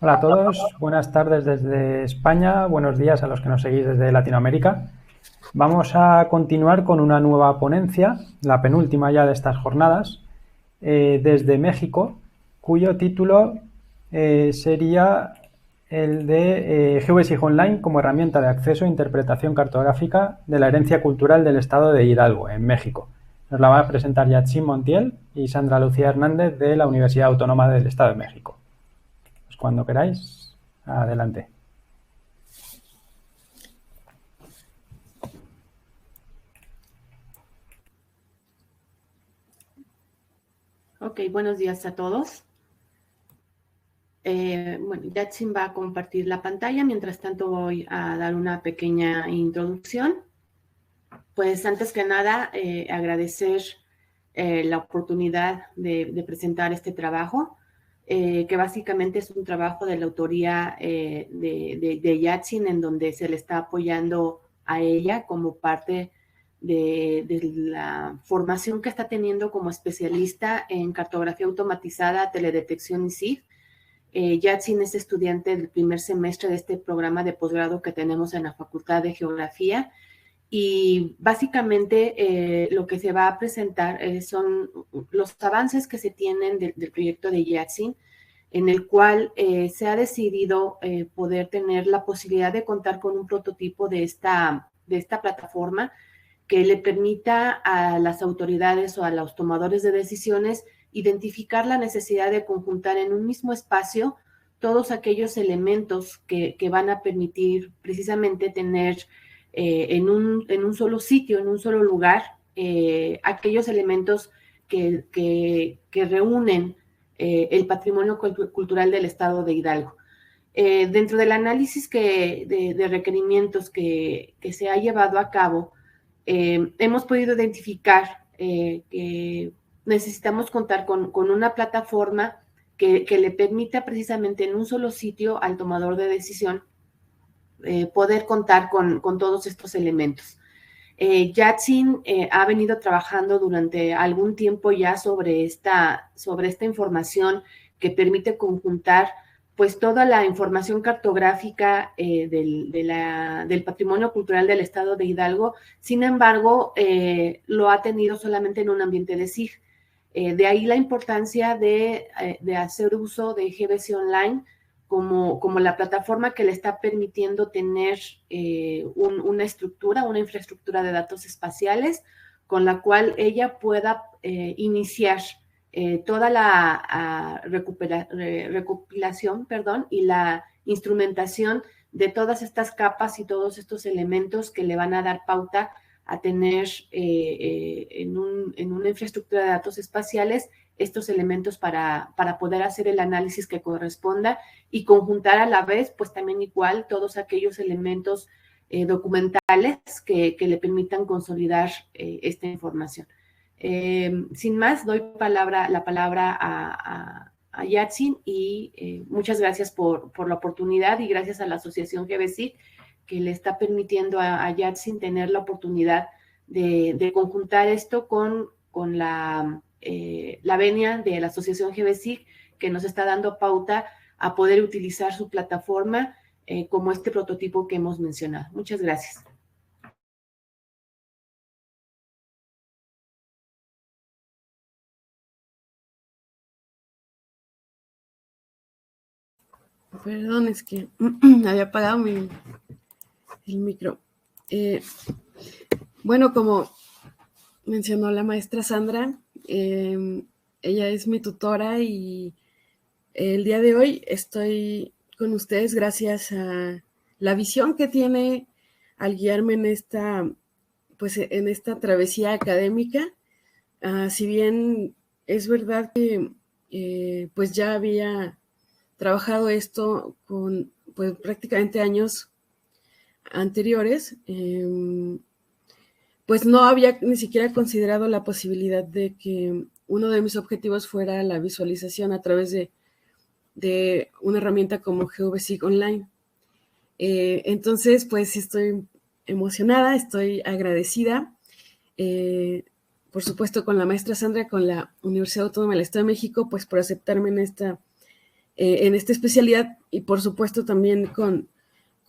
Hola a todos, buenas tardes desde España, buenos días a los que nos seguís desde Latinoamérica. Vamos a continuar con una nueva ponencia, la penúltima ya de estas jornadas, desde México, cuyo título sería el de GeoVesig Online como herramienta de acceso e interpretación cartográfica de la herencia cultural del estado de Hidalgo, en México. Nos la va a presentar Yatsin Montiel y Sandra Lucía Hernández de la Universidad Autónoma del Estado de México. Pues cuando queráis, adelante. Ok, buenos días a todos. Bueno, Yatsin va a compartir la pantalla. Mientras tanto voy a dar una pequeña introducción. Pues antes que nada, agradecer la oportunidad de presentar este trabajo, que básicamente es un trabajo de la autoría de Yatsin, en donde se le está apoyando a ella como parte de la formación que está teniendo como especialista en cartografía automatizada, teledetección y SIG. Yatsin es estudiante del primer semestre de este programa de posgrado que tenemos en la Facultad de Geografía, y básicamente lo que se va a presentar son los avances que se tienen del proyecto de Yatsin, en el cual se ha decidido poder tener la posibilidad de contar con un prototipo de esta plataforma que le permita a las autoridades o a los tomadores de decisiones identificar la necesidad de conjuntar en un mismo espacio todos aquellos elementos que van a permitir precisamente tener en un solo sitio, en un solo lugar, aquellos elementos que reúnen el patrimonio cultural del estado de Hidalgo. Dentro del análisis de requerimientos que se ha llevado a cabo, hemos podido identificar que necesitamos contar con una plataforma que le permita precisamente en un solo sitio al tomador de decisión poder contar con todos estos elementos. Yatsin ha venido trabajando durante algún tiempo ya sobre esta información que permite conjuntar pues toda la información cartográfica del patrimonio cultural del estado de Hidalgo. Sin embargo, lo ha tenido solamente en un ambiente de SIG. De ahí la importancia de hacer uso de GBC Online como la plataforma que le está permitiendo tener una infraestructura de datos espaciales con la cual ella pueda iniciar toda la recopilación, y la instrumentación de todas estas capas y todos estos elementos que le van a dar pauta a tener en una infraestructura de datos espaciales estos elementos para poder hacer el análisis que corresponda y conjuntar a la vez, pues también igual, todos aquellos elementos documentales que le permitan consolidar esta información. Sin más, doy la palabra a Yatsin y muchas gracias por la oportunidad, y gracias a la Asociación GBC que le está permitiendo a Yatsin tener la oportunidad de conjuntar esto con la venia de la Asociación GBC, que nos está dando pauta a poder utilizar su plataforma como este prototipo que hemos mencionado. Muchas gracias. Perdón, es que había apagado el micro. Bueno, como mencionó la maestra Sandra, ella es mi tutora y el día de hoy estoy con ustedes gracias a la visión que tiene al guiarme en esta travesía académica. Si bien es verdad que pues ya había trabajado esto con pues prácticamente años anteriores, pues no había ni siquiera considerado la posibilidad de que uno de mis objetivos fuera la visualización a través de una herramienta como GeoVesig Online. Entonces, pues estoy emocionada, estoy agradecida, por supuesto con la maestra Sandra, con la Universidad Autónoma del Estado de México, pues por aceptarme en esta especialidad, y por supuesto también con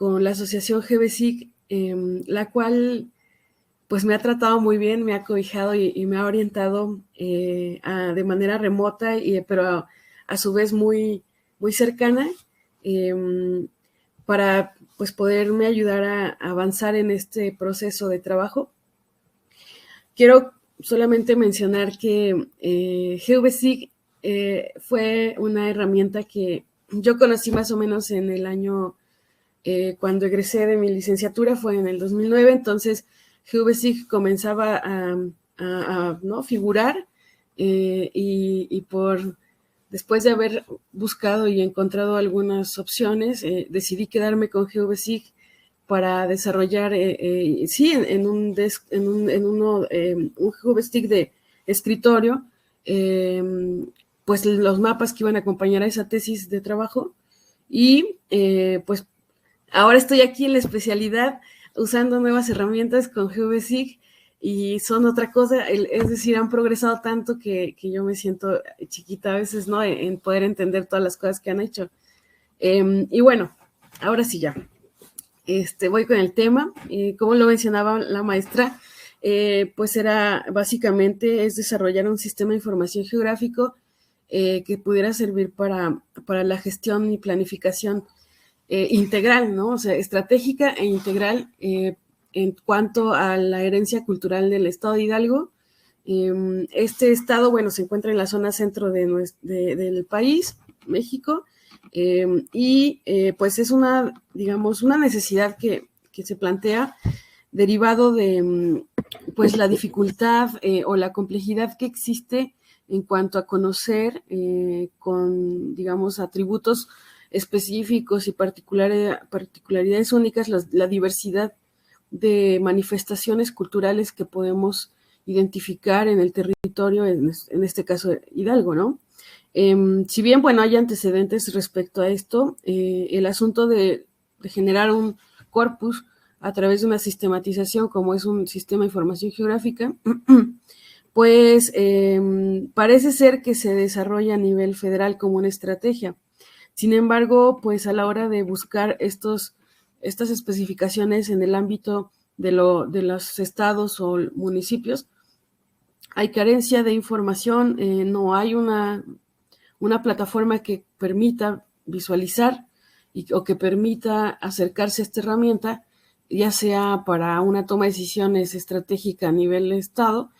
la asociación GBSIC, la cual pues me ha tratado muy bien, me ha cobijado y me ha orientado de manera remota, pero a su vez muy, muy cercana, para pues poderme ayudar a avanzar en este proceso de trabajo. Quiero solamente mencionar que GBSIC fue una herramienta que yo conocí más o menos en el año, cuando egresé de mi licenciatura, fue en el 2009, entonces GBSIC comenzaba a ¿no? figurar, y después de haber buscado y encontrado algunas opciones, decidí quedarme con GBSIC para desarrollar, sí, en un GBSIC de escritorio, pues los mapas que iban a acompañar a esa tesis de trabajo, y pues ahora estoy aquí en la especialidad usando nuevas herramientas con GBSIC, y son otra cosa, es decir, han progresado tanto que yo me siento chiquita a veces, ¿no? En poder entender todas las cosas que han hecho. Y bueno, ahora sí ya. Voy con el tema. Como lo mencionaba la maestra, pues básicamente es desarrollar un sistema de información geográfico que pudiera servir para la gestión y planificación integral, ¿no? O sea, estratégica e integral en cuanto a la herencia cultural del estado de Hidalgo. Este estado, bueno, se encuentra en la zona centro del país, México, y pues es digamos, una necesidad que se plantea derivado de pues la dificultad o la complejidad que existe en cuanto a conocer con, digamos, atributos específicos y particularidades únicas la diversidad de manifestaciones culturales que podemos identificar en el territorio, en este caso Hidalgo, ¿no? Si bien, bueno, hay antecedentes respecto a esto, el asunto de generar un corpus a través de una sistematización, como es un sistema de información geográfica, pues parece ser que se desarrolla a nivel federal como una estrategia. Sin embargo, pues a la hora de buscar estas especificaciones en el ámbito de los estados o municipios, hay carencia de información, no hay una plataforma que permita visualizar o que permita acercarse a esta herramienta, ya sea para una toma de decisiones estratégica a nivel estado,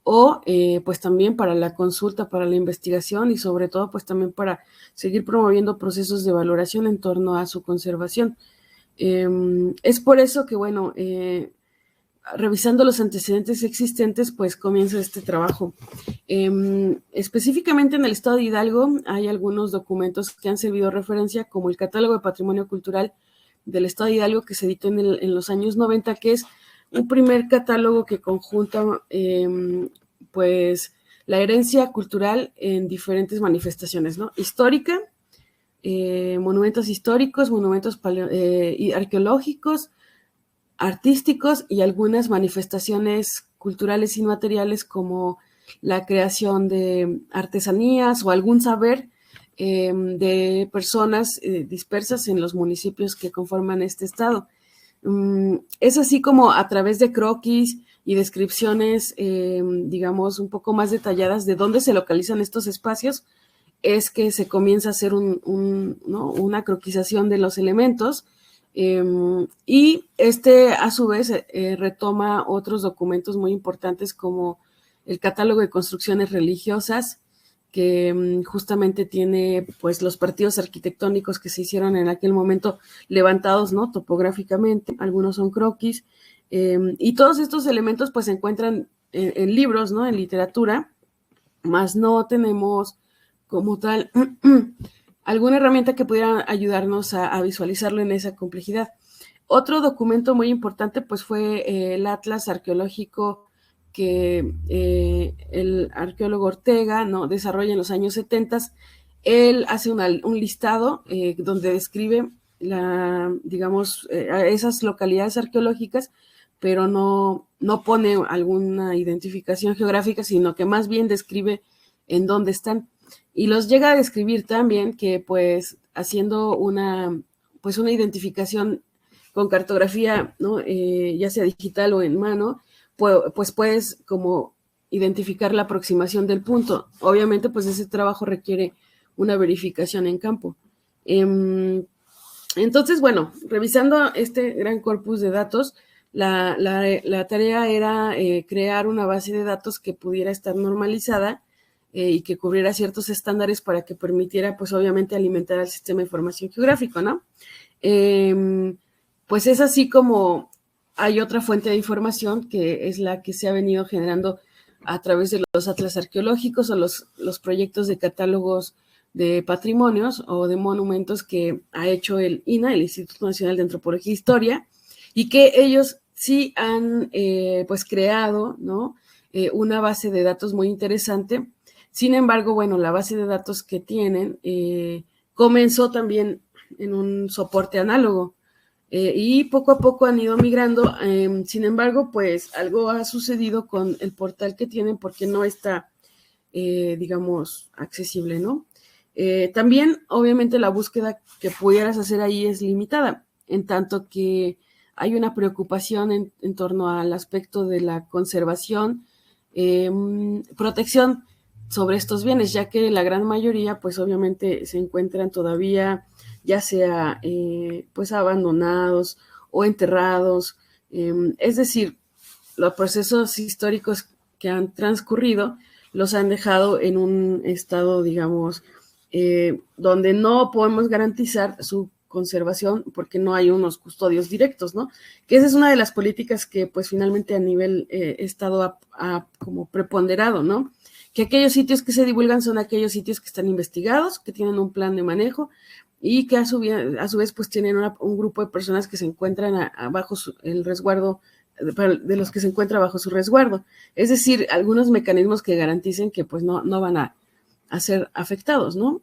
o pues también para la consulta, para la investigación, y sobre todo pues también para seguir promoviendo procesos de valoración en torno a su conservación. Es por eso que, bueno, revisando los antecedentes existentes, pues comienza este trabajo. Específicamente en el estado de Hidalgo hay algunos documentos que han servido de referencia, como el Catálogo de Patrimonio Cultural del estado de Hidalgo, que se editó en los años 90, que es un primer catálogo que conjunta pues la herencia cultural en diferentes manifestaciones, ¿no? Histórica, monumentos históricos, monumentos arqueológicos, artísticos y algunas manifestaciones culturales inmateriales como la creación de artesanías o algún saber de personas dispersas en los municipios que conforman este estado. Es así como a través de croquis y descripciones, digamos, un poco más detalladas de dónde se localizan estos espacios, es que se comienza a hacer una croquización de los elementos, y a su vez retoma otros documentos muy importantes como el Catálogo de Construcciones Religiosas, que justamente tiene pues los partidos arquitectónicos que se hicieron en aquel momento levantados, ¿no? Topográficamente, algunos son croquis, y todos estos elementos pues se encuentran en libros, ¿no? En literatura, más no tenemos como tal alguna herramienta que pudiera ayudarnos a visualizarlo en esa complejidad. Otro documento muy importante pues fue el Atlas Arqueológico que el arqueólogo Ortega, ¿no? desarrolla en los años 70. Él hace un listado donde describe digamos, esas localidades arqueológicas, pero no pone alguna identificación geográfica, sino que más bien describe en dónde están. y los llega a describir también que pues haciendo una identificación con cartografía, ¿no? Ya sea digital o en mano, pues puedes como identificar la aproximación del punto. Obviamente, pues ese trabajo requiere una verificación en campo. Entonces, bueno, revisando este gran corpus de datos, la tarea era crear una base de datos que pudiera estar normalizada y que cubriera ciertos estándares para que permitiera, pues obviamente, alimentar al sistema de información geográfico, ¿no? Pues es así como hay otra fuente de información que es la que se ha venido generando a través de los atlas arqueológicos o los proyectos de catálogos de patrimonios o de monumentos que ha hecho el INAH, el Instituto Nacional de Antropología e Historia, y que ellos sí han pues creado, ¿no? Una base de datos muy interesante. Sin embargo, bueno, la base de datos que tienen comenzó también en un soporte análogo y poco a poco han ido migrando. Sin embargo, pues algo ha sucedido con el portal que tienen porque no está, digamos, accesible, ¿no? También, obviamente, la búsqueda que pudieras hacer ahí es limitada, en tanto que hay una preocupación en torno al aspecto de la conservación, protección sobre estos bienes, ya que la gran mayoría, pues obviamente se encuentran todavía, ya sea pues abandonados o enterrados, es decir, los procesos históricos que han transcurrido los han dejado en un estado, digamos, donde no podemos garantizar su conservación porque no hay unos custodios directos, ¿no? Que esa es una de las políticas que pues finalmente a nivel Estado ha como preponderado, ¿no? Que aquellos sitios que se divulgan son aquellos sitios que están investigados, que tienen un plan de manejo y que a su vez pues tienen un grupo de personas que se encuentran bajo el resguardo, de los que se encuentra bajo su resguardo. Es decir, algunos mecanismos que garanticen que pues no van a ser afectados, ¿no?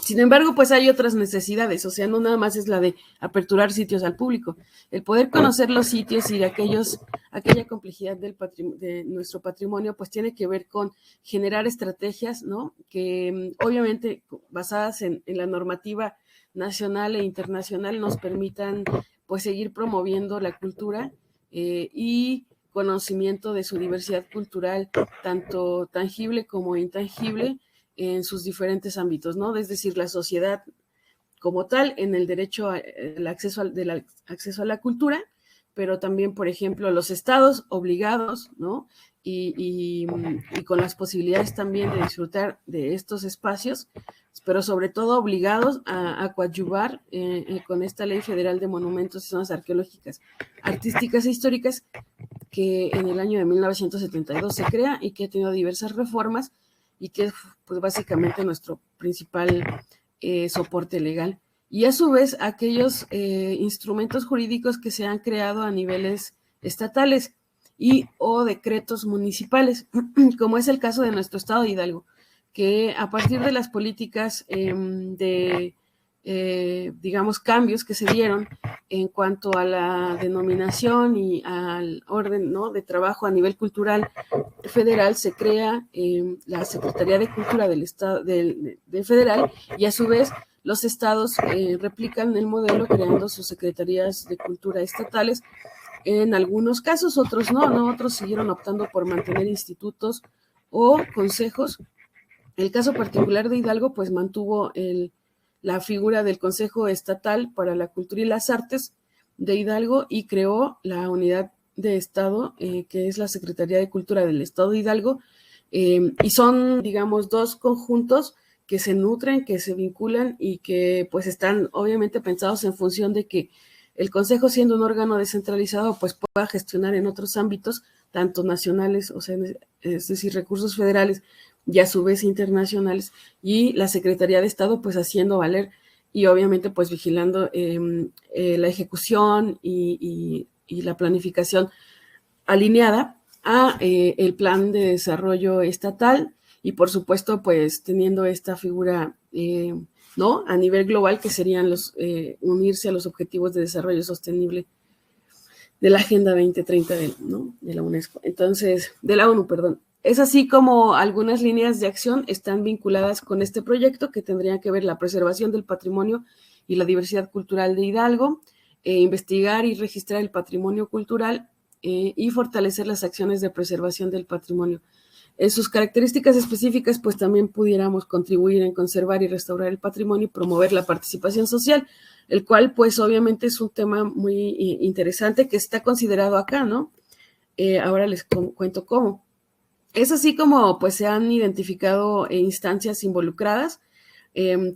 Sin embargo, pues hay otras necesidades, o sea, no nada más es la de aperturar sitios al público. El poder conocer los sitios y aquella complejidad de nuestro patrimonio, pues tiene que ver con generar estrategias, ¿no? Que obviamente basadas en la normativa nacional e internacional nos permitan, pues, seguir promoviendo la cultura y conocimiento de su diversidad cultural, tanto tangible como intangible, en sus diferentes ámbitos, ¿no? Es decir, la sociedad como tal, en el derecho al acceso a la cultura, pero también, por ejemplo, los estados obligados, ¿no? Y con las posibilidades también de disfrutar de estos espacios, pero sobre todo obligados a coadyuvar con esta Ley Federal de Monumentos y Zonas Arqueológicas, Artísticas e Históricas, que en el año de 1972 se crea y que ha tenido diversas reformas y que es pues básicamente nuestro principal soporte legal. Y a su vez aquellos instrumentos jurídicos que se han creado a niveles estatales y o decretos municipales, como es el caso de nuestro estado de Hidalgo, que a partir de las políticas digamos, cambios que se dieron en cuanto a la denominación y al orden, ¿no?, de trabajo a nivel cultural federal, se crea la Secretaría de Cultura del Estado del federal, y a su vez los estados replican el modelo creando sus secretarías de cultura estatales. En algunos casos, otros no, otros siguieron optando por mantener institutos o consejos. El caso particular de Hidalgo pues mantuvo la figura del Consejo Estatal para la Cultura y las Artes de Hidalgo y creó la unidad de Estado, que es la Secretaría de Cultura del Estado de Hidalgo, y son, digamos, dos conjuntos que se nutren, que se vinculan y que pues están obviamente pensados en función de que el Consejo, siendo un órgano descentralizado, pues pueda gestionar en otros ámbitos, tanto nacionales, o sea, es decir, recursos federales, y a su vez internacionales, y la Secretaría de Estado pues haciendo valer y obviamente pues vigilando la ejecución y la planificación alineada a el plan de desarrollo estatal y por supuesto pues teniendo esta figura ¿no?, a nivel global, que serían los unirse a los objetivos de desarrollo sostenible de la Agenda 2030 de la UNESCO. Entonces, de la ONU, perdón. Es así como algunas líneas de acción están vinculadas con este proyecto que tendrían que ver la preservación del patrimonio y la diversidad cultural de Hidalgo, investigar y registrar el patrimonio cultural y fortalecer las acciones de preservación del patrimonio. En sus características específicas, pues también pudiéramos contribuir en conservar y restaurar el patrimonio y promover la participación social, el cual pues obviamente es un tema muy interesante que está considerado acá, ¿no? Ahora les cuento cómo. Es así como pues se han identificado instancias involucradas.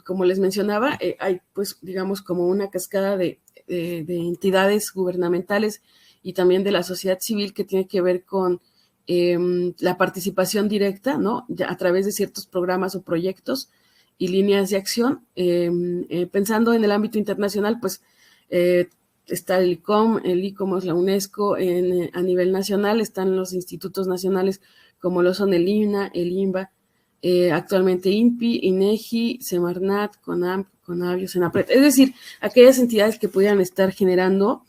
Como les mencionaba, hay pues digamos como una cascada de entidades gubernamentales y también de la sociedad civil que tiene que ver con la participación directa, ¿no? Ya a través de ciertos programas o proyectos y líneas de acción. Pensando en el ámbito internacional, pues está el ICOM es la UNESCO, a nivel nacional están los institutos nacionales como lo son el INA, el INBA, actualmente INPI, INEGI, Semarnat, CONAMP, CONAVIO, SENAPRED, es decir, aquellas entidades que pudieran estar generando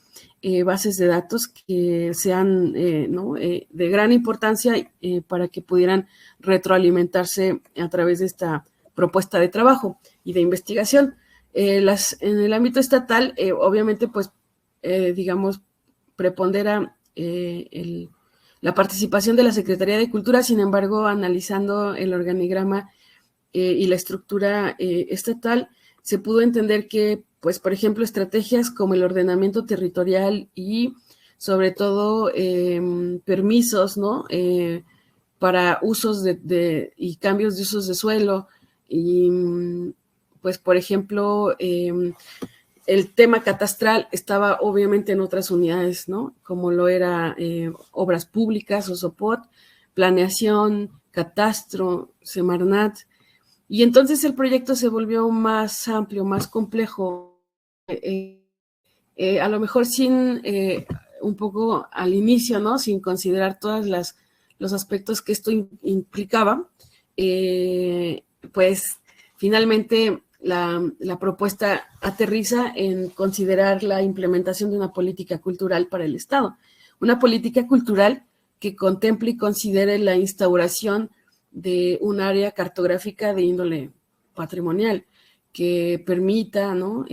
bases de datos que sean ¿no? De gran importancia para que pudieran retroalimentarse a través de esta propuesta de trabajo y de investigación. En el ámbito estatal, obviamente, pues, digamos, prepondera la participación de la Secretaría de Cultura. Sin embargo, analizando el organigrama y la estructura estatal, se pudo entender que, pues, por ejemplo, estrategias como el ordenamiento territorial y, sobre todo, permisos, ¿no? Para usos y cambios de usos de suelo y, pues, por ejemplo, el tema catastral estaba obviamente en otras unidades, ¿no? Como lo era obras públicas o SOPOT, planeación, catastro, Semarnat. Y entonces el proyecto se volvió más amplio, más complejo, a lo mejor sin, un poco al inicio, ¿no? Sin considerar todos los aspectos que esto implicaba, pues finalmente la propuesta aterriza en considerar la implementación de una política cultural para el Estado. Una política cultural que contemple y considere la instauración de un área cartográfica de índole patrimonial, que permita, ¿no?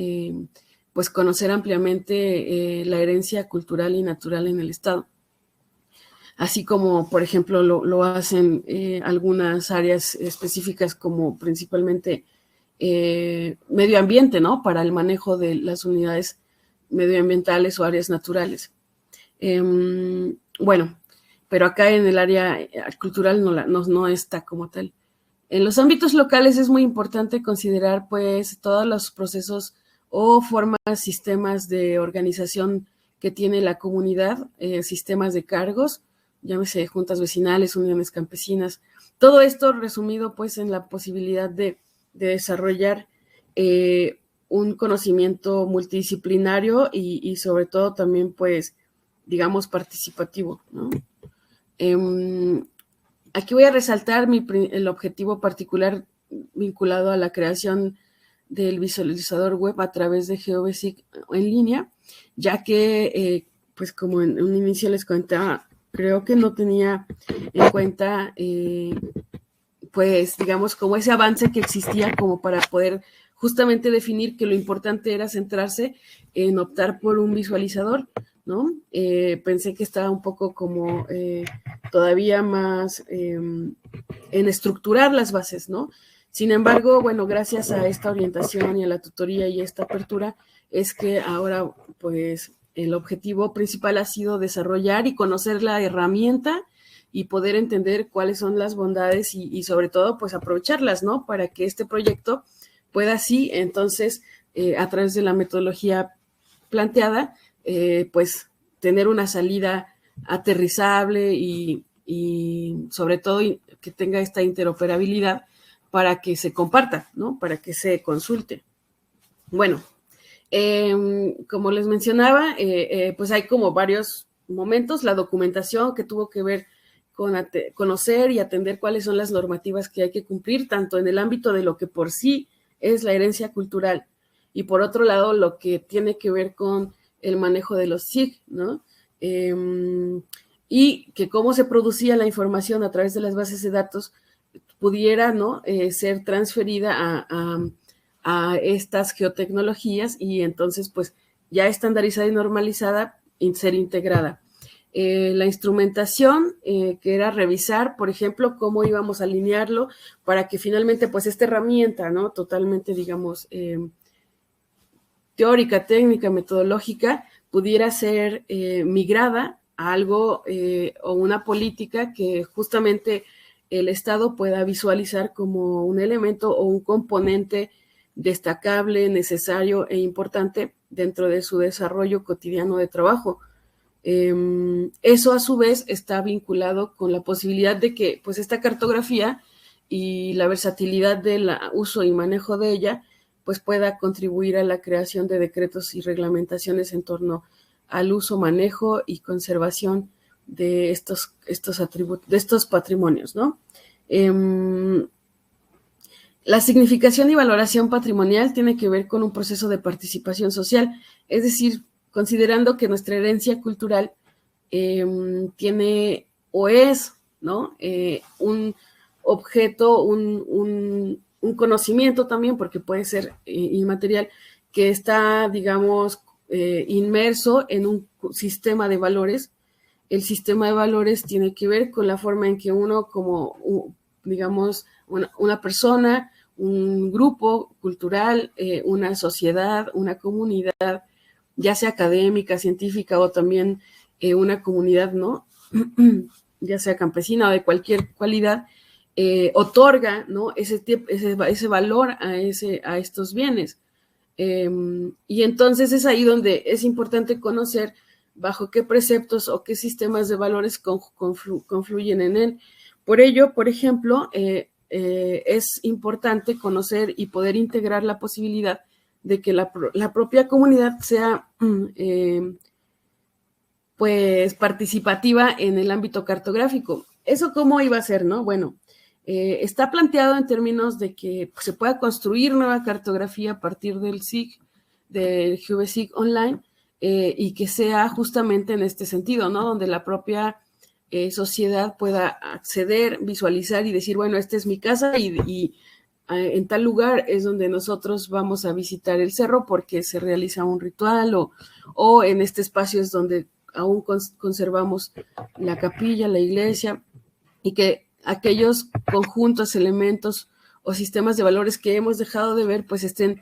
Pues conocer ampliamente la herencia cultural y natural en el Estado. Así como, por ejemplo, lo hacen algunas áreas específicas como principalmente medio ambiente, ¿no? Para el manejo de las unidades medioambientales o áreas naturales. Bueno, pero acá en el área cultural no está como tal. En los ámbitos locales es muy importante considerar, pues, todos los procesos o formas, sistemas de organización que tiene la comunidad, sistemas de cargos, llámese juntas vecinales, uniones campesinas, todo esto resumido, pues, en la posibilidad de desarrollar un conocimiento multidisciplinario y sobre todo también, pues, digamos, participativo, ¿no? Aquí voy a resaltar el objetivo particular vinculado a la creación del visualizador web a través de GeoBasic en línea, ya que, pues como en un inicio les comentaba, creo que no tenía en cuenta, pues digamos, como ese avance que existía como para poder justamente definir que lo importante era centrarse en optar por un visualizador, ¿no? Pensé que estaba un poco como todavía más en estructurar las bases, ¿no? Sin embargo, bueno, gracias a esta orientación y a la tutoría y a esta apertura, es que ahora, pues, el objetivo principal ha sido desarrollar y conocer la herramienta y poder entender cuáles son las bondades y sobre todo, pues, aprovecharlas, ¿no? Para que este proyecto pueda así, entonces, a través de la metodología planteada, pues, tener una salida aterrizable y sobre todo que tenga esta interoperabilidad para que se comparta, ¿no? Para que se consulte. Bueno, como les mencionaba, pues hay como varios momentos, la documentación que tuvo que ver con conocer y atender cuáles son las normativas que hay que cumplir, tanto en el ámbito de lo que por sí es la herencia cultural y por otro lado lo que tiene que ver con el manejo de los SIG, ¿no? y que cómo se producía la información a través de las bases de datos pudiera, ¿no?, ser transferida a estas geotecnologías y entonces pues ya estandarizada y normalizada ser integrada. La instrumentación, que era revisar, por ejemplo, cómo íbamos a alinearlo para que finalmente pues esta herramienta, ¿no?, totalmente, digamos, teórica, técnica, metodológica, pudiera ser migrada a algo o una política que justamente el Estado pueda visualizar como un elemento o un componente destacable, necesario e importante dentro de su desarrollo cotidiano de trabajo. Eso a su vez está vinculado con la posibilidad de que pues esta cartografía y la versatilidad del uso y manejo de ella pues pueda contribuir a la creación de decretos y reglamentaciones en torno al uso, manejo y conservación de estos atributos, de estos patrimonios, ¿no? La significación y valoración patrimonial tiene que ver con un proceso de participación social, es decir, considerando que nuestra herencia cultural tiene o es, ¿no?, un objeto, un conocimiento también, porque puede ser inmaterial, que está, digamos, inmerso en un sistema de valores. El sistema de valores tiene que ver con la forma en que uno, como, digamos, una persona, un grupo cultural, una sociedad, una comunidad, ya sea académica, científica o también una comunidad, ¿no?, ya sea campesina o de cualquier cualidad, otorga, ¿no?, ese valor a estos bienes. Y entonces es ahí donde es importante conocer bajo qué preceptos o qué sistemas de valores confluyen en él. Por ello, por ejemplo, es importante conocer y poder integrar la posibilidad de que la propia comunidad sea pues participativa en el ámbito cartográfico. ¿Eso cómo iba a ser, no? Bueno, está planteado en términos de que se pueda construir nueva cartografía a partir del SIG, del GeoSIG Online, y que sea justamente en este sentido, ¿no?, donde la propia sociedad pueda acceder, visualizar y decir, bueno, esta es mi casa y en tal lugar es donde nosotros vamos a visitar el cerro porque se realiza un ritual o en este espacio es donde aún conservamos la capilla, la iglesia, y que aquellos conjuntos, elementos o sistemas de valores que hemos dejado de ver, pues estén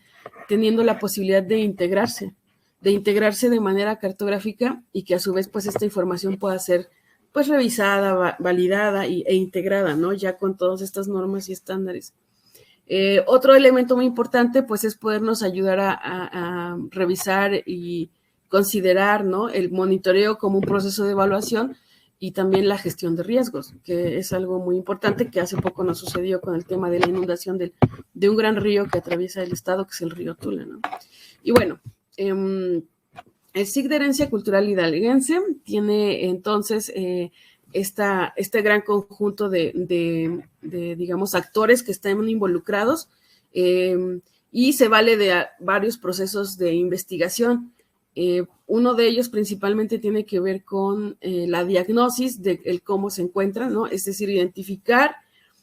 teniendo la posibilidad de integrarse de manera cartográfica y que a su vez, pues esta información pueda ser pues revisada, validada e integrada, ¿no?, ya con todas estas normas y estándares. Otro elemento muy importante, pues, es podernos ayudar a revisar y considerar, ¿no?, el monitoreo como un proceso de evaluación y también la gestión de riesgos, que es algo muy importante que hace poco nos sucedió con el tema de la inundación de un gran río que atraviesa el estado, que es el río Tula, ¿no? Y bueno, el SIG de Herencia Cultural Hidalguense tiene entonces este gran conjunto de, digamos, actores que están involucrados y se vale de varios procesos de investigación. Uno de ellos principalmente tiene que ver con la diagnosis de cómo se encuentran, ¿no?, es decir, identificar,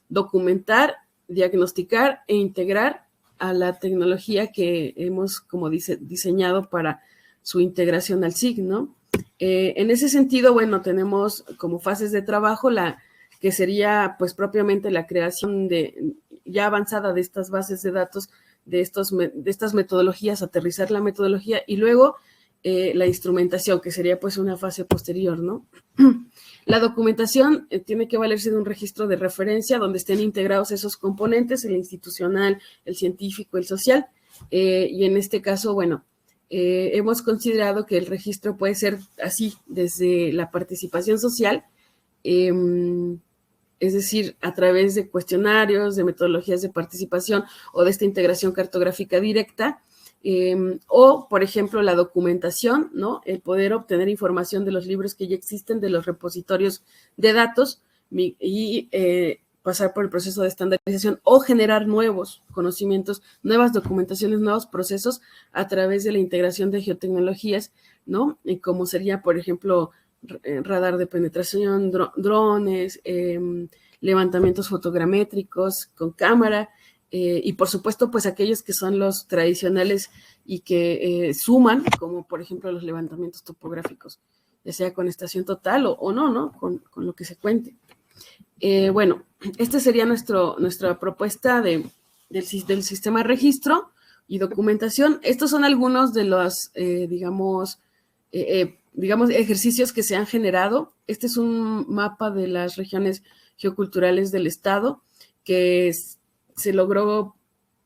documentar, diagnosticar e integrar a la tecnología que hemos como diseñado para su integración al SIG, ¿no? En ese sentido, bueno, tenemos como fases de trabajo la que sería pues propiamente la creación ya avanzada de estas bases de datos, de estas metodologías, aterrizar la metodología y luego la instrumentación, que sería pues una fase posterior, ¿no? La documentación tiene que valerse de un registro de referencia donde estén integrados esos componentes, el institucional, el científico, el social, y en este caso, bueno, hemos considerado que el registro puede ser así, desde la participación social, es decir, a través de cuestionarios, de metodologías de participación o de esta integración cartográfica directa, o, por ejemplo, la documentación, ¿no?, el poder obtener información de los libros que ya existen, de los repositorios de datos y pasar por el proceso de estandarización o generar nuevos conocimientos, nuevas documentaciones, nuevos procesos a través de la integración de geotecnologías, ¿no?, como sería, por ejemplo, radar de penetración, drones, levantamientos fotogramétricos con cámara, y por supuesto, pues aquellos que son los tradicionales y que suman, como por ejemplo los levantamientos topográficos, ya sea con estación total o no, ¿no? Con lo que se cuente. Bueno, esta sería nuestra propuesta del sistema de registro y documentación. Estos son algunos de los, digamos, ejercicios que se han generado. Este es un mapa de las regiones geoculturales del estado que se logró,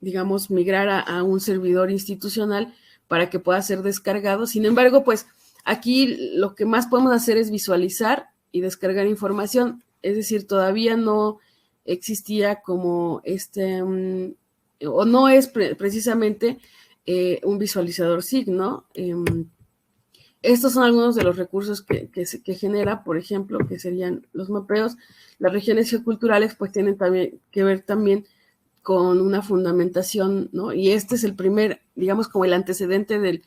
digamos, migrar a un servidor institucional para que pueda ser descargado. Sin embargo, pues aquí lo que más podemos hacer es visualizar y descargar información. Es decir, todavía no existía como o no es precisamente un visualizador SIG, ¿no? Estos son algunos de los recursos que genera, por ejemplo, que serían los mapeos. Las regiones geoculturales pues tienen también que ver también con una fundamentación, ¿no? Y este es el primer, digamos, como el antecedente del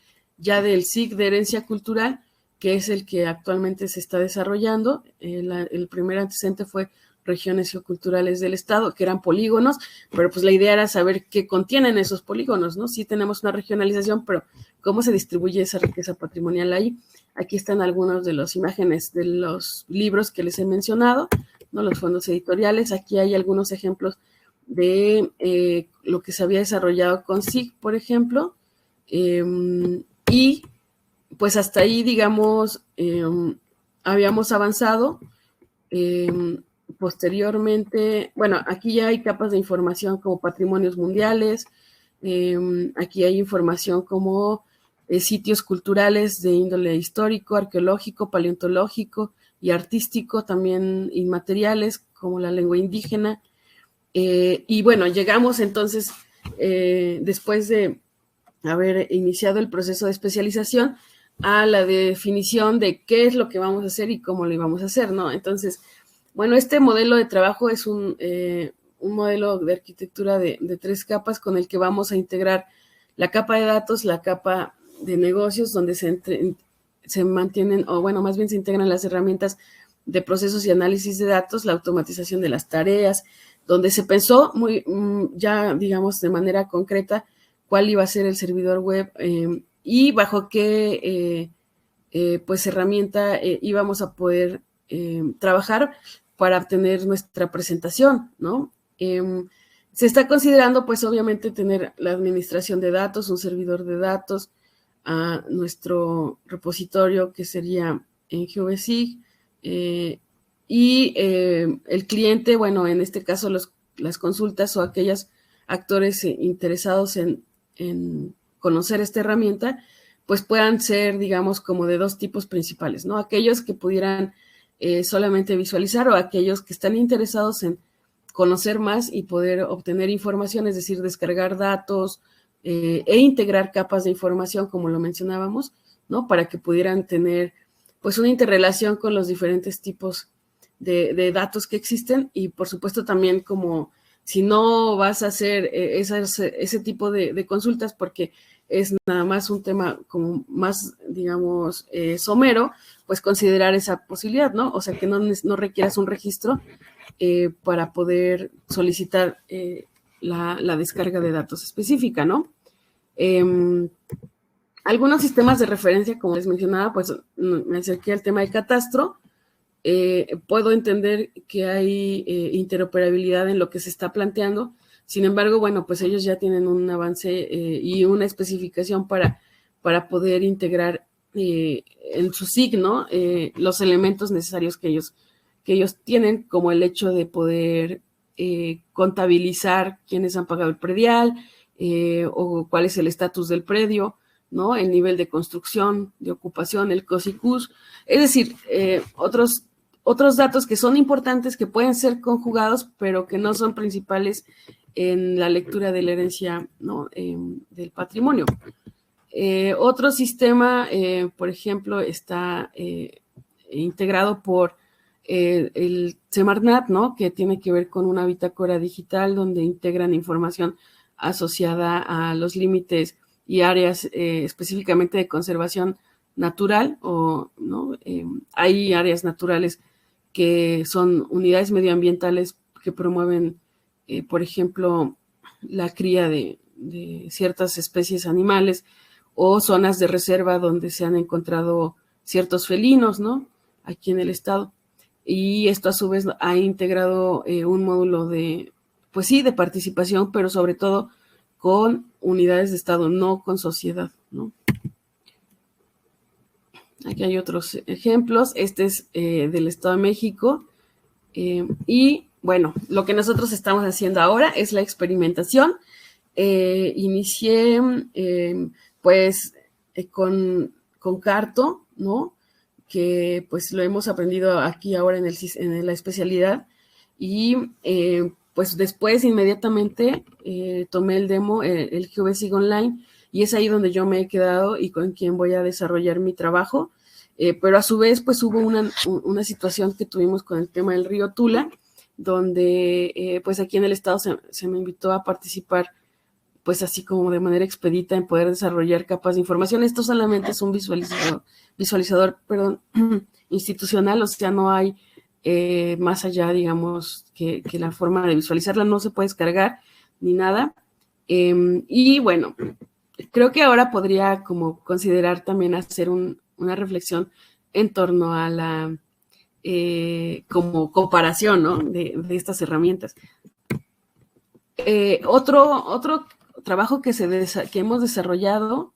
SIG de herencia cultural, que es el que actualmente se está desarrollando. El primer antecedente fue regiones geoculturales del estado, que eran polígonos, pero pues la idea era saber qué contienen esos polígonos, ¿no? Sí tenemos una regionalización, pero ¿cómo se distribuye esa riqueza patrimonial ahí? Aquí están algunas de las imágenes de los libros que les he mencionado, ¿no? Los fondos editoriales. Aquí hay algunos ejemplos de lo que se había desarrollado con SIG, por ejemplo, y pues hasta ahí, digamos, habíamos avanzado. Posteriormente, bueno, aquí ya hay capas de información como patrimonios mundiales, aquí hay información como sitios culturales de índole histórico, arqueológico, paleontológico y artístico, también inmateriales como la lengua indígena. Y bueno, llegamos entonces, después de haber iniciado el proceso de especialización, a la definición de qué es lo que vamos a hacer y cómo lo íbamos a hacer, ¿no? Entonces, bueno, este modelo de trabajo es un modelo de arquitectura de 3 capas con el que vamos a integrar la capa de datos, la capa de negocios, donde se mantienen, o bueno, más bien se integran las herramientas de procesos y análisis de datos, la automatización de las tareas, donde se pensó ya, digamos, de manera concreta cuál iba a ser el servidor web y bajo qué pues herramienta íbamos a poder trabajar para obtener nuestra presentación, ¿no? Se está considerando, pues, obviamente, tener la administración de datos, un servidor de datos, a nuestro repositorio, que sería en GVSIG, y el cliente, bueno, en este caso las consultas o aquellos actores interesados en conocer esta herramienta, pues puedan ser, digamos, como de 2 tipos principales, ¿no? Aquellos que pudieran solamente visualizar o aquellos que están interesados en conocer más y poder obtener información, es decir, descargar datos e integrar capas de información, como lo mencionábamos, ¿no? Para que pudieran tener, pues, una interrelación con los diferentes tipos de datos que existen y, por supuesto, también como si no vas a hacer ese tipo de consultas porque es nada más un tema como más, digamos, somero, pues considerar esa posibilidad, ¿no? O sea, que no requieras un registro para poder solicitar la descarga de datos específica, ¿no? Algunos sistemas de referencia, como les mencionaba, pues me acerqué al tema de catastro. Puedo entender que hay interoperabilidad en lo que se está planteando. Sin embargo, bueno, pues ellos ya tienen un avance y una especificación para poder integrar en su SIG, ¿no? Los elementos necesarios que ellos tienen, como el hecho de poder contabilizar quiénes han pagado el predial o cuál es el estatus del predio, ¿no? El nivel de construcción, de ocupación, el COS-ICUS. Es decir, otros datos que son importantes, que pueden ser conjugados, pero que no son principales en la lectura de la herencia, ¿no? Del patrimonio. Otro sistema, por ejemplo, está integrado por el Semarnat, ¿no? Que tiene que ver con una bitácora digital donde integran información asociada a los límites y áreas específicamente de conservación natural, ¿no? Hay áreas naturales que son unidades medioambientales que promueven, por ejemplo, la cría de ciertas especies animales, o zonas de reserva donde se han encontrado ciertos felinos, ¿no? Aquí en el estado. Y esto a su vez ha integrado un módulo de, pues sí, de participación, pero sobre todo con unidades de estado, no con sociedad, ¿no? Aquí hay otros ejemplos. Este es del Estado de México. Y bueno, lo que nosotros estamos haciendo ahora es la experimentación. Inicié pues con Carto, ¿no? Que pues lo hemos aprendido aquí ahora en la especialidad, y pues después inmediatamente tomé el demo, el GeoBasic Online, y es ahí donde yo me he quedado y con quien voy a desarrollar mi trabajo. Pero a su vez pues hubo una situación que tuvimos con el tema del río Tula, donde pues aquí en el estado se me invitó a participar pues así como de manera expedita en poder desarrollar capas de información. Esto solamente es un visualizador, institucional, o sea, no hay más allá, digamos, que la forma de visualizarla, no se puede descargar ni nada. Y bueno, creo que ahora podría como considerar también hacer una reflexión en torno a la como comparación, ¿no? de estas herramientas. Otro trabajo que hemos desarrollado,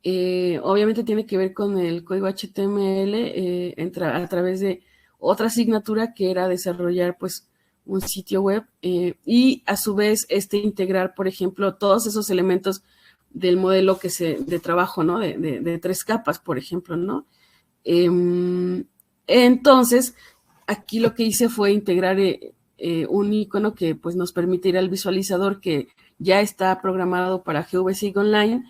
obviamente tiene que ver con el código HTML a través de otra asignatura que era desarrollar pues un sitio web y a su vez integrar, por ejemplo, todos esos elementos del modelo de trabajo, ¿no? De 3 capas, por ejemplo, ¿no? Entonces, aquí lo que hice fue integrar un icono que pues nos permite ir al visualizador que ya está programado para GeoBasic Online,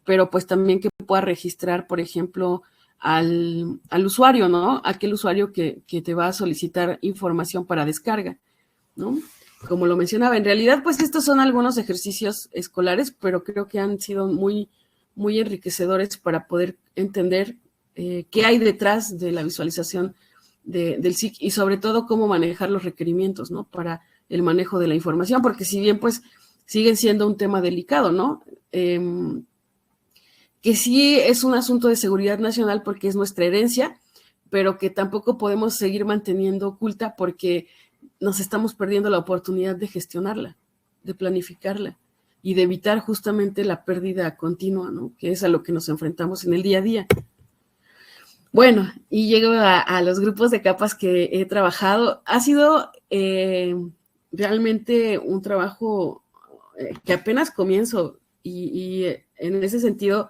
pero pues también que pueda registrar, por ejemplo, al usuario, ¿no? Aquel usuario que te va a solicitar información para descarga, ¿no? Como lo mencionaba, en realidad pues estos son algunos ejercicios escolares, pero creo que han sido muy, muy enriquecedores para poder entender qué hay detrás de la visualización del SIG y sobre todo cómo manejar los requerimientos, ¿no? Para el manejo de la información, porque si bien pues siguen siendo un tema delicado, ¿no? Que sí es un asunto de seguridad nacional porque es nuestra herencia, pero que tampoco podemos seguir manteniendo oculta porque nos estamos perdiendo la oportunidad de gestionarla, de planificarla y de evitar justamente la pérdida continua, ¿no? Que es a lo que nos enfrentamos en el día a día. Bueno, y llego a los grupos de capas que he trabajado. Ha sido realmente un trabajo que apenas comienzo y en ese sentido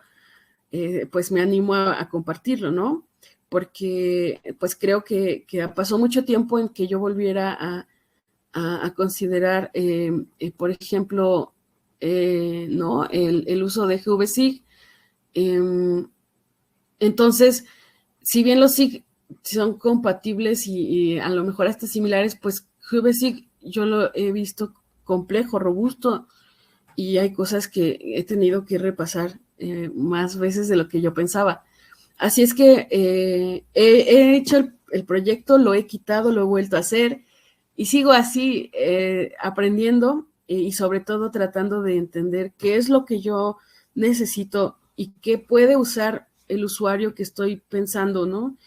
pues me animo a compartirlo, ¿no? Porque pues creo que pasó mucho tiempo en que yo volviera a considerar, por ejemplo, ¿no? El uso de GeoBasic. Entonces, si bien los SIG son compatibles y a lo mejor hasta similares, pues GeoBasic yo lo he visto complejo, robusto, y hay cosas que he tenido que repasar más veces de lo que yo pensaba. Así es que he hecho el proyecto, lo he quitado, lo he vuelto a hacer y sigo así aprendiendo y sobre todo tratando de entender qué es lo que yo necesito y qué puede usar el usuario que estoy pensando, ¿no?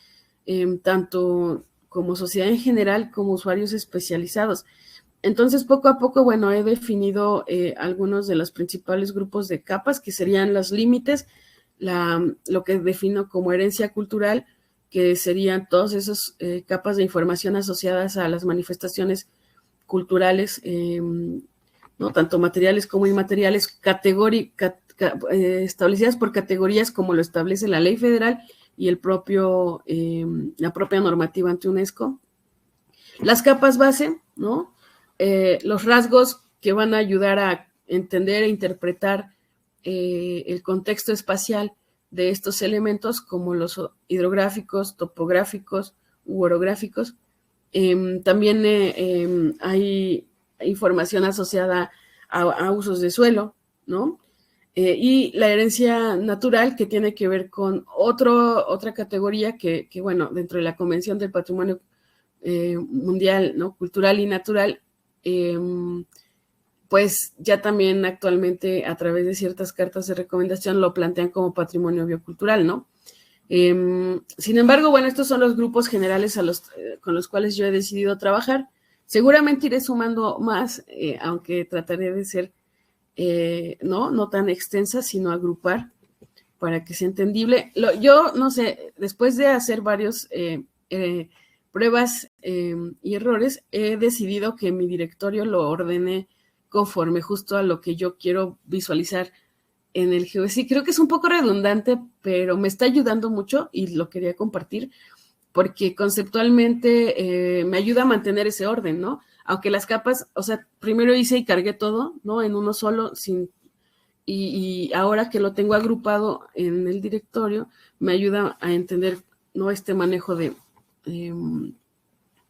Tanto como sociedad en general como usuarios especializados. Entonces, poco a poco, bueno, he definido algunos de los principales grupos de capas, que serían los límites, lo que defino como herencia cultural, que serían todas esas capas de información asociadas a las manifestaciones culturales, ¿no? Tanto materiales como inmateriales, establecidas por categorías como lo establece la ley federal y la propia normativa ante UNESCO. Las capas base, ¿no? Los rasgos que van a ayudar a entender e interpretar el contexto espacial de estos elementos, como los hidrográficos, topográficos u orográficos. También hay información asociada a usos de suelo, ¿no? y la herencia natural, que tiene que ver con otra categoría que, bueno, dentro de la Convención del Patrimonio Mundial, ¿no? Cultural y natural, pues ya también actualmente a través de ciertas cartas de recomendación lo plantean como patrimonio biocultural, ¿no? Sin embargo, bueno, estos son los grupos generales con los cuales yo he decidido trabajar. Seguramente iré sumando más, aunque trataré de ser no tan extensa, sino agrupar para que sea entendible. Yo, no sé, después de hacer varios pruebas y errores, he decidido que mi directorio lo ordene conforme justo a lo que yo quiero visualizar en el GeoESIG. Creo que es un poco redundante, pero me está ayudando mucho y lo quería compartir porque conceptualmente me ayuda a mantener ese orden, ¿no? Aunque las capas, o sea, primero hice y cargué todo, ¿no? En uno solo, y ahora que lo tengo agrupado en el directorio, me ayuda a entender, ¿no? Este manejo de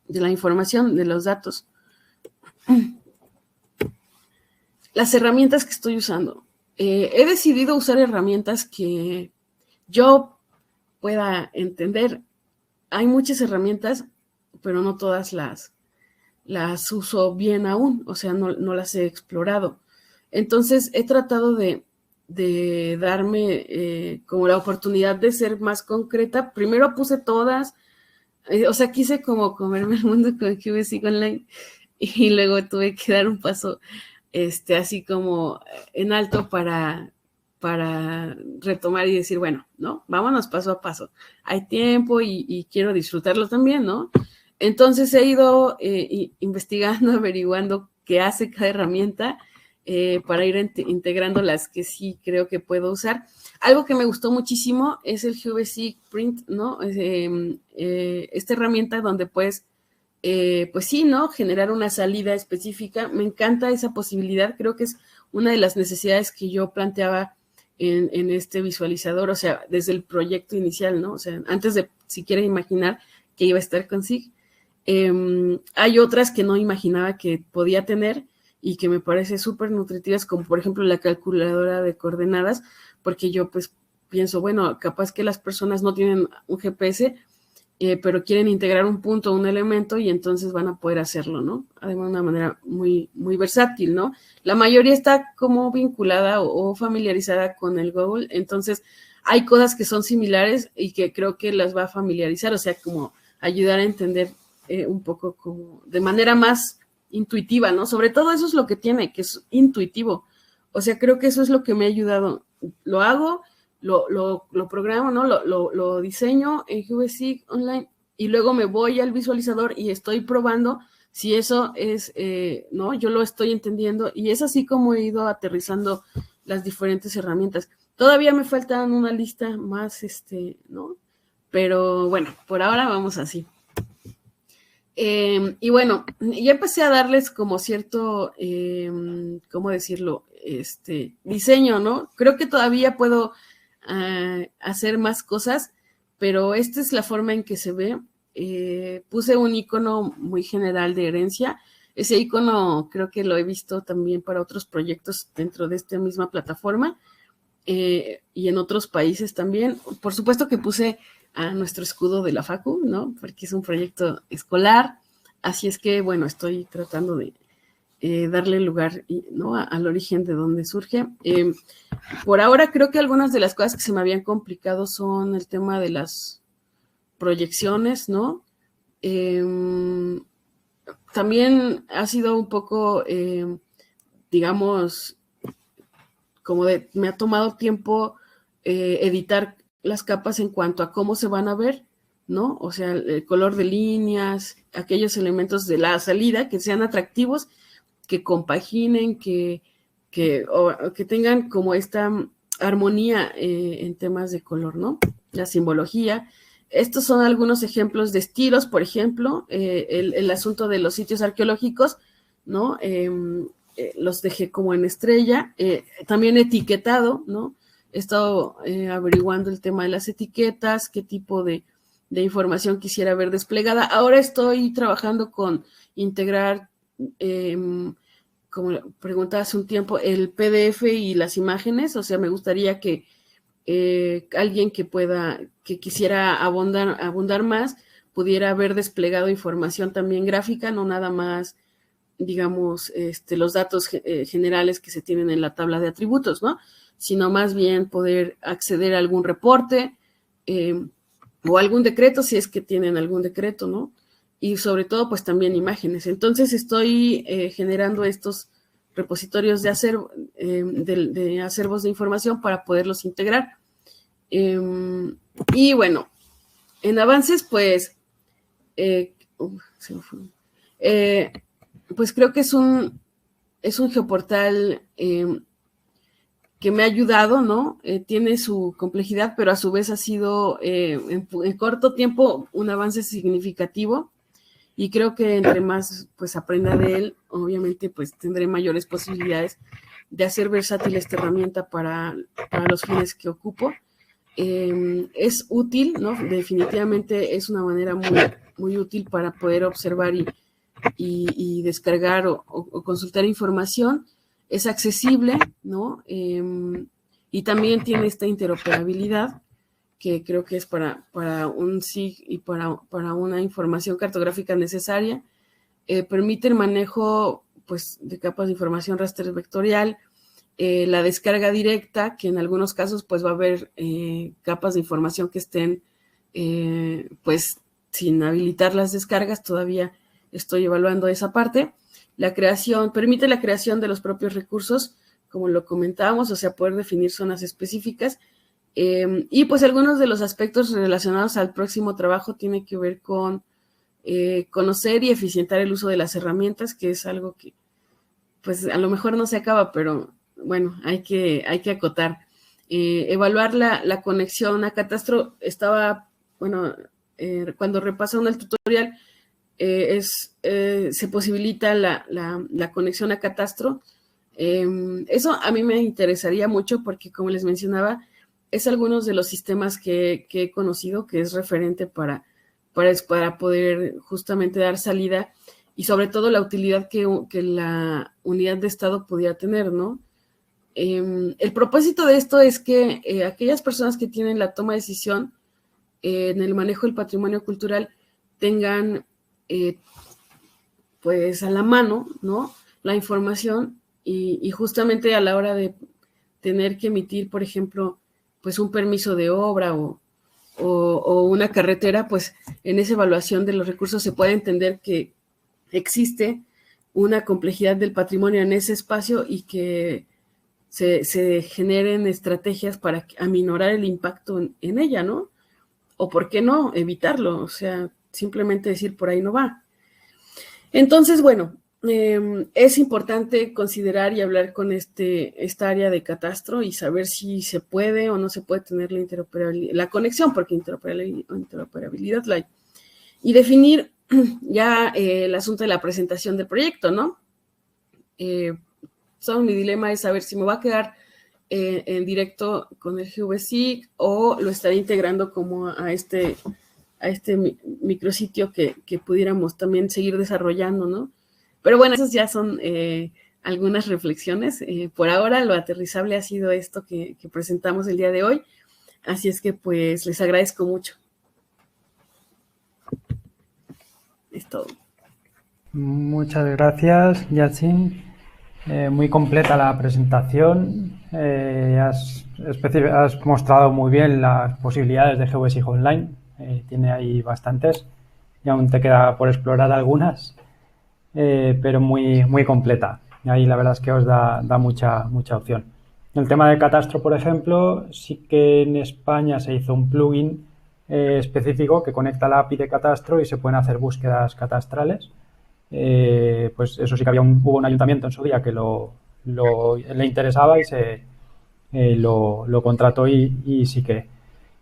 la información, de los datos. Las herramientas que estoy usando. He decidido usar herramientas que yo pueda entender. Hay muchas herramientas, pero no todas las uso bien aún, o sea, no las he explorado. Entonces, he tratado de darme como la oportunidad de ser más concreta. Primero puse todas, o sea, quise como comerme el mundo con GeoESIG Online y luego tuve que dar un paso así como en alto para retomar y decir, bueno, ¿no? Vámonos paso a paso. Hay tiempo y quiero disfrutarlo también, ¿no? Entonces he ido investigando, averiguando qué hace cada herramienta para ir integrando las que sí creo que puedo usar. Algo que me gustó muchísimo es el GeoESIG Print, ¿no? Esta herramienta donde puedes pues sí, ¿no? Generar una salida específica. Me encanta esa posibilidad. Creo que es una de las necesidades que yo planteaba en este visualizador, o sea, desde el proyecto inicial, ¿no? O sea, antes de siquiera imaginar que iba a estar con SIG. Hay otras que no imaginaba que podía tener y que me parece súper nutritivas, como por ejemplo la calculadora de coordenadas, porque yo pues pienso, bueno, capaz que las personas no tienen un GPS, pero quieren integrar un punto, un elemento, y entonces van a poder hacerlo, ¿no? Además, de una manera muy, muy versátil, ¿no? La mayoría está como vinculada o familiarizada con el Google, entonces hay cosas que son similares y que creo que las va a familiarizar, o sea, como ayudar a entender un poco como de manera más intuitiva, ¿no? Sobre todo eso es lo que tiene, que es intuitivo. O sea, creo que eso es lo que me ha ayudado. Lo hago, lo programo, ¿no? Lo diseño en GeoESIG Online y luego me voy al visualizador y estoy probando si eso es, ¿no? Yo lo estoy entendiendo y es así como he ido aterrizando las diferentes herramientas. Todavía me faltan una lista más, ¿no? Pero bueno, por ahora vamos así. Y bueno, ya empecé a darles como cierto, ¿cómo decirlo? Diseño, ¿no? Creo que todavía puedo hacer más cosas, pero esta es la forma en que se ve. Puse un icono muy general de herencia. Ese icono creo que lo he visto también para otros proyectos dentro de esta misma plataforma y en otros países también. Por supuesto que puse a nuestro escudo de la Facu, ¿no? Porque es un proyecto escolar, así es que, bueno, estoy tratando de darle lugar, ¿no? Al origen de donde surge. Por ahora creo que algunas de las cosas que se me habían complicado son el tema de las proyecciones, ¿no? También ha sido un poco, digamos, como me ha tomado tiempo editar las capas en cuanto a cómo se van a ver, ¿no? O sea, el color de líneas, aquellos elementos de la salida que sean atractivos, que compaginen, que tengan como esta armonía en temas de color, ¿no? La simbología. Estos son algunos ejemplos de estilos, por ejemplo, el asunto de los sitios arqueológicos, ¿no? Los dejé como en estrella, también etiquetado, ¿no? He estado averiguando el tema de las etiquetas, qué tipo de información quisiera ver desplegada. Ahora estoy trabajando con integrar como preguntaba hace un tiempo, el PDF y las imágenes. O sea, me gustaría que alguien que quisiera abundar más, pudiera haber desplegado información también gráfica, no nada más, digamos, los datos generales que se tienen en la tabla de atributos, ¿no? Sino más bien poder acceder a algún reporte o algún decreto, si es que tienen algún decreto, ¿no? Y sobre todo, pues también imágenes. Entonces estoy generando estos repositorios de acervos de información para poderlos integrar. Y bueno, en avances, pues, pues creo que es un geoportal que me ha ayudado, ¿no? Tiene su complejidad, pero a su vez ha sido en corto tiempo un avance significativo, y creo que entre más pues aprenda de él, obviamente pues tendré mayores posibilidades de hacer versátil esta herramienta para los fines que ocupo. Es útil, ¿no? Definitivamente es una manera muy, muy útil para poder observar y descargar o consultar información. Es accesible, ¿no? Y también tiene esta interoperabilidad, que creo que es para un SIG y para una información cartográfica necesaria. Permite el manejo pues, de capas de información raster vectorial, la descarga directa, que en algunos casos pues va a haber capas de información que estén pues sin habilitar las descargas. Todavía estoy evaluando esa parte. Permite la creación de los propios recursos, como lo comentábamos, o sea, poder definir zonas específicas. Y pues algunos de los aspectos relacionados al próximo trabajo tienen que ver con conocer y eficientar el uso de las herramientas, que es algo que pues a lo mejor no se acaba, pero bueno, hay que acotar. Evaluar la conexión a Catastro. Cuando repasaron el tutorial, se posibilita la conexión a Catastro. Eso a mí me interesaría mucho porque, como les mencionaba, es algunos de los sistemas que he conocido que es referente para poder justamente dar salida, y sobre todo la utilidad que la unidad de estado podía tener, ¿no? El propósito de esto es que aquellas personas que tienen la toma de decisión en el manejo del patrimonio cultural tengan pues a la mano, ¿no?, la información, y justamente a la hora de tener que emitir, por ejemplo, pues un permiso de obra o una carretera, pues en esa evaluación de los recursos se puede entender que existe una complejidad del patrimonio en ese espacio y que se generen estrategias para aminorar el impacto en ella, ¿no? O por qué no, evitarlo, o sea, simplemente decir por ahí no va. Entonces, bueno, es importante considerar y hablar con esta área de Catastro y saber si se puede o no se puede tener la conexión, porque interoperabilidad la hay. Y definir ya el asunto de la presentación del proyecto, ¿no? Mi dilema es saber si me va a quedar en directo con el GVSIG o lo estaré integrando como a este micrositio que pudiéramos también seguir desarrollando, ¿no? Pero bueno, esas ya son algunas reflexiones. Por ahora lo aterrizable ha sido esto que presentamos el día de hoy. Así es que pues les agradezco mucho. Es todo. Muchas gracias, Yatsin. Muy completa la presentación. Has mostrado muy bien las posibilidades de GeoVSIG Online. Tiene ahí bastantes y aún te queda por explorar algunas, pero muy completa. Y ahí la verdad es que os da mucha opción. El tema de Catastro, por ejemplo, sí que en España se hizo un plugin específico que conecta la API de Catastro y se pueden hacer búsquedas catastrales. Pues eso sí que hubo un ayuntamiento en su día que le interesaba y lo contrató y sí que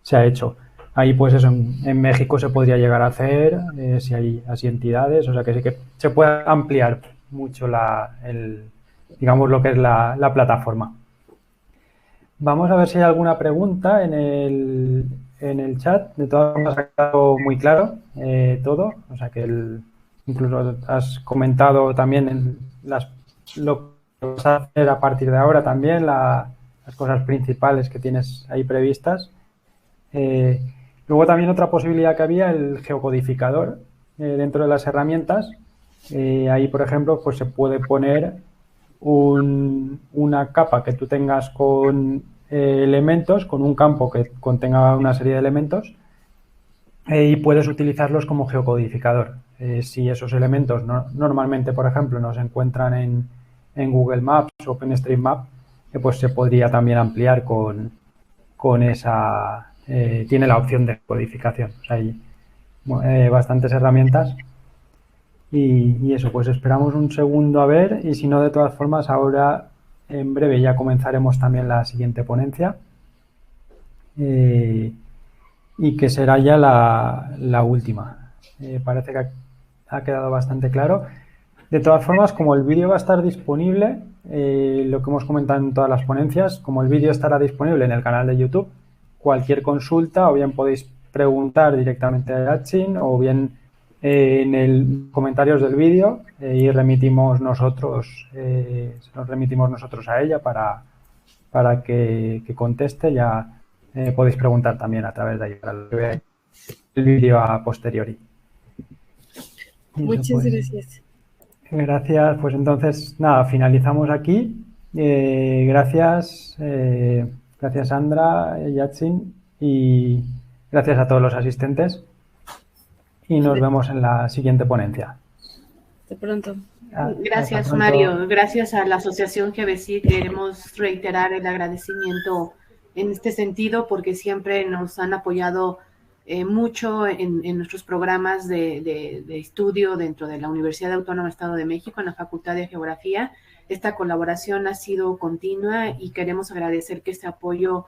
se ha hecho. Ahí pues eso, en México se podría llegar a hacer, si hay así entidades, o sea que sí que se puede ampliar mucho digamos lo que es la plataforma. Vamos a ver si hay alguna pregunta en el chat. De todas formas ha quedado muy claro todo, o sea que incluso has comentado también las lo que vas a hacer a partir de ahora también, las cosas principales que tienes ahí previstas. Luego también otra posibilidad que había, el geocodificador dentro de las herramientas. Ahí, por ejemplo, pues se puede poner una capa que tú tengas con elementos, con un campo que contenga una serie de elementos, y puedes utilizarlos como geocodificador. Si esos elementos normalmente, por ejemplo, no se encuentran en Google Maps o OpenStreetMap, pues se podría también ampliar con esa... tiene la opción de codificación. O sea, hay bastantes herramientas. Y eso, pues esperamos un segundo a ver, y si no, de todas formas, ahora en breve ya comenzaremos también la siguiente ponencia, y que será ya la última. Parece que ha quedado bastante claro. De todas formas, como el vídeo va a estar disponible, lo que hemos comentado en todas las ponencias, como el vídeo estará disponible en el canal de YouTube, cualquier consulta, o bien podéis preguntar directamente a Yatsin, o bien en el comentarios del vídeo, y remitimos nosotros, nos remitimos nosotros a ella para que conteste. Ya podéis preguntar también a través de ahí para lo que veáis el vídeo a posteriori. Muchas gracias. Gracias, pues entonces nada, finalizamos aquí. Gracias, gracias Sandra, Yatsin, y gracias a todos los asistentes, y nos vemos en la siguiente ponencia. Hasta pronto. Gracias, Mario. Gracias a la Asociación GBC queremos reiterar el agradecimiento en este sentido, porque siempre nos han apoyado mucho en nuestros programas de estudio dentro de la Universidad Autónoma del Estado de México, en la Facultad de Geografía. Esta colaboración ha sido continua y queremos agradecer que este apoyo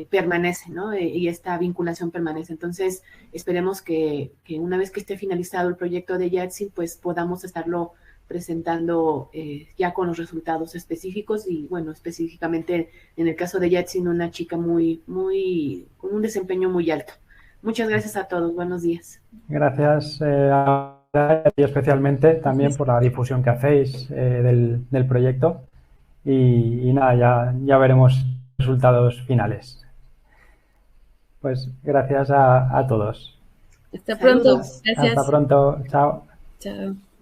permanece, ¿no? Y esta vinculación permanece. Entonces, esperemos que una vez que esté finalizado el proyecto de Yatsin, pues podamos estarlo presentando ya con los resultados específicos. Y bueno, específicamente en el caso de Yatsin, una chica con un desempeño muy alto. Muchas gracias a todos. Buenos días. Gracias y especialmente también por la difusión que hacéis del proyecto. Y nada, ya veremos resultados finales. Pues gracias a todos. Hasta pronto. Saludos. Gracias. Hasta pronto. Chao. Chao.